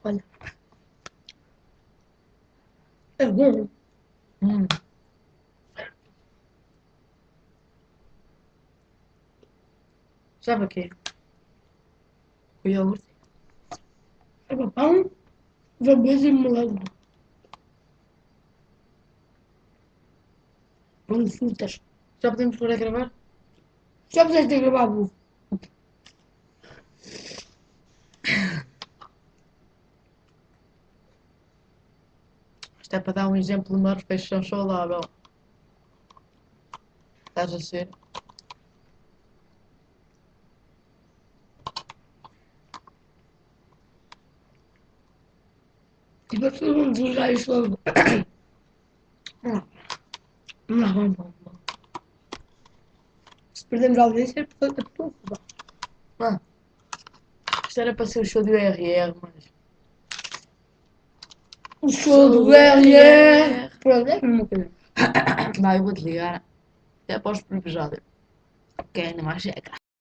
Olha. É bom. Hum. Sabe o quê? O iogurte. É pão, framboesa e morango. Pão de frutas. Já podemos pôr a gravar? Já puseste a gravar, burro? Isto é para dar um exemplo de uma refeição saudável. Estás a ser? Tipo, as pessoas vão desligar isto logo. Não, não. Se perdemos a audiência, é por tua culpa. Ah, isto era para ser o show do IRR, mas. O show do RR. Pronto, é a mesma coisa. Vai, eu vou desligar. Até após o episódio. Que ainda mais chega.